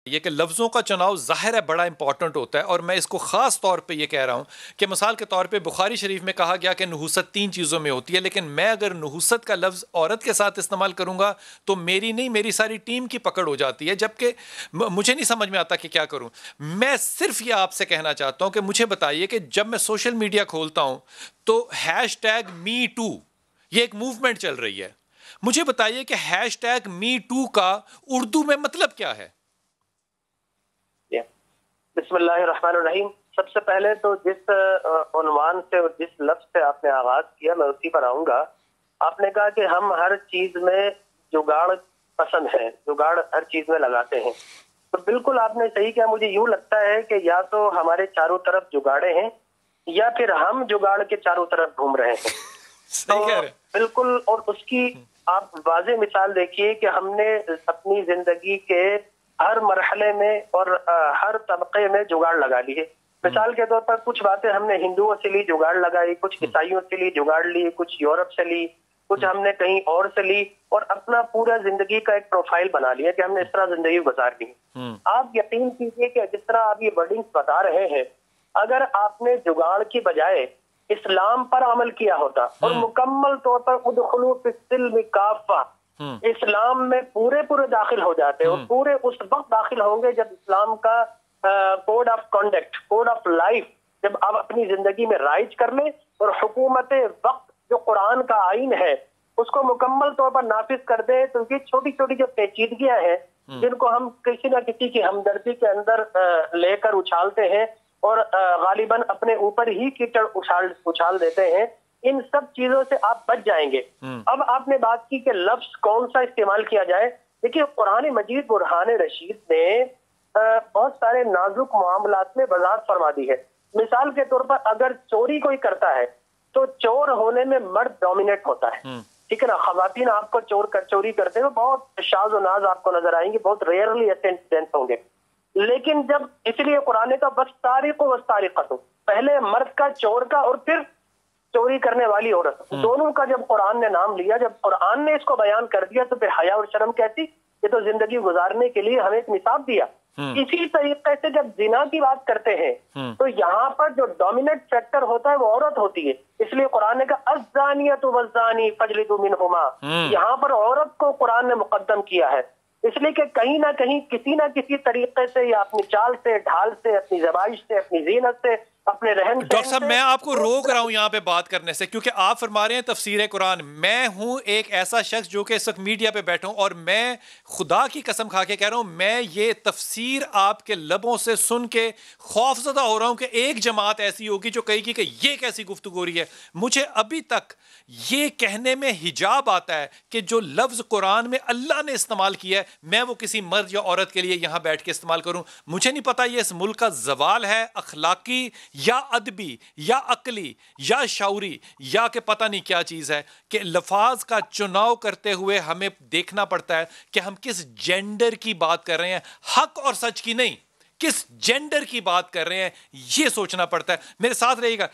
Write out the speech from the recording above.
یہ کہ لفظوں کا چناؤ ظاہر ہے بڑا امپورٹنٹ ہوتا ہے، اور میں اس کو خاص طور پہ یہ کہہ رہا ہوں کہ مثال کے طور پہ بخاری شریف میں کہا گیا کہ نحوست 3 چیزوں میں ہوتی ہے، لیکن میں اگر نحوست کا لفظ عورت کے ساتھ استعمال کروں گا تو میری نہیں، میری ساری ٹیم کی پکڑ ہو جاتی ہے، جبکہ مجھے نہیں سمجھ میں آتا کہ کیا کروں۔ میں صرف یہ آپ سے کہنا چاہتا ہوں کہ مجھے بتائیے کہ جب میں سوشل میڈیا کھولتا ہوں تو #me too یہ ایک موومنٹ چل رہی ہے، مجھے بتائیے کہ #me too کا اردو میں مطلب کیا ہے؟ بسم اللہ الرحمن الرحیم۔ سب سے پہلے تو جس عنوان سے اور جس لفظ سے آپ نے آغاز کیا میں اسی پر آؤں گا۔ آپ نے کہا کہ ہم ہر چیز میں جگاڑ پسند ہے، جگاڑ ہر چیز میں لگاتے ہیں، تو بالکل آپ نے صحیح کہا۔ مجھے یوں لگتا ہے کہ یا تو ہمارے چاروں طرف جگاڑے ہیں یا پھر ہم جگاڑ کے چاروں طرف گھوم رہے ہیں۔ صحیح کہہ رہے ہیں بالکل، اور اس کی آپ واضح مثال دیکھیے کہ ہم نے اپنی زندگی کے ہر مرحلے میں اور ہر طبقے میں جگاڑ لگا لی ہے۔ مثال کے طور پر کچھ باتیں ہم نے ہندوؤں سے لی، جگاڑ لگائی، کچھ عیسائیوں سے لی، جگاڑ لی، کچھ یورپ سے لی، کچھ ہم نے کہیں اور سے لی، اور اپنا پورا زندگی کا ایک پروفائل بنا لیا کہ ہم نے اس طرح زندگی گزارنی ہے۔ آپ یقین کیجئے کہ جس طرح آپ یہ ورڈنگز بتا رہے ہیں، اگر آپ نے جگاڑ کی بجائے اسلام پر عمل کیا ہوتا اور مکمل طور پر ادخلوا فی السلم کافہ، اسلام میں پورے داخل ہو جاتے اور پورے اس وقت داخل ہوں گے جب اسلام کا code of conduct, code of life جب آپ اپنی زندگی میں رائج کر لیں اور حکومت وقت جو قرآن کا آئین ہے اس کو مکمل طور پر نافذ کر دیں، تو یہ چھوٹی چھوٹی جو پیچیدگیاں ہیں جن کو ہم کسی نہ کسی کی ہمدردی کے اندر لے کر اچھالتے ہیں اور غالباً اپنے اوپر ہی کیچڑ اچھال دیتے ہیں، ان سب چیزوں سے آپ بچ جائیں گے۔ اب آپ نے بات کی کہ لفظ کون سا استعمال کیا جائے۔ دیکھیے قرآن مجید برہان رشید نے بہت سارے نازک معاملات میں وضاحت فرما دی ہے۔ مثال کے طور پر اگر چوری کوئی کرتا ہے تو چور ہونے میں مرد ڈومینیٹ ہوتا ہے، ٹھیک ہے نا۔ خواتین آپ کو چوری کرتے ہوئے بہت شاذ و ناز آپ کو نظر آئیں گی، بہت ریئرلی ایسے انسیڈنٹس ہوں گے۔ لیکن جب اس لیے قرآن کا والسارق والسارقۃ، پہلے مرد کا چور کا اور پھر چوری کرنے والی عورت، دونوں کا جب قرآن نے نام لیا، جب قرآن نے اس کو بیان کر دیا تو پھر حیا اور شرم کیسی؟ یہ تو زندگی گزارنے کے لیے ہمیں ایک نصاب دیا۔ اسی طریقے سے جب زنا کی بات کرتے ہیں تو یہاں پر جو ڈومیننٹ فیکٹر ہوتا ہے وہ عورت ہوتی ہے، اس لیے قرآن نے کہا الزانیۃ والزانی فاجلدوا منہما، یہاں پر عورت کو قرآن نے مقدم کیا ہے، اس لیے کہ کہیں نہ کہیں کسی نہ کسی طریقے سے یا اپنی چال سے، ڈھال سے، اپنی زبائش سے، اپنی زینت سے، اپنے رہن ڈاکٹر صاحب میں آپ کو روک رہا ہوں یہاں پہ بات کرنے سے، کیونکہ آپ فرما رہے ہیں تفسیر قرآن، میں ہوں ایک ایسا شخص جو کہ اس وقت میڈیا پہ بیٹھا ہوں اور میں خدا کی قسم کھا کے کہہ رہا ہوں، میں یہ تفسیر آپ کے لبوں سے سن کے خوف زدہ ہو رہا ہوں کہ ایک جماعت ایسی ہوگی جو کہے گی کہ یہ کیسی گفتگو رہی ہے۔ مجھے ابھی تک یہ کہنے میں حجاب آتا ہے کہ جو لفظ قرآن میں اللہ نے استعمال کیا ہے میں وہ کسی مرد یا عورت کے لیے یہاں بیٹھ کے استعمال کروں۔ مجھے نہیں پتا یہ اس ملک کا زوال ہے، اخلاقی یا ادبی یا عقلی یا شعوری یا کہ پتہ نہیں کیا چیز ہے، کہ لفاظ کا چناؤ کرتے ہوئے ہمیں دیکھنا پڑتا ہے کہ ہم کس جینڈر کی بات کر رہے ہیں، حق اور سچ کی نہیں، کس جینڈر کی بات کر رہے ہیں یہ سوچنا پڑتا ہے۔ میرے ساتھ رہیے گا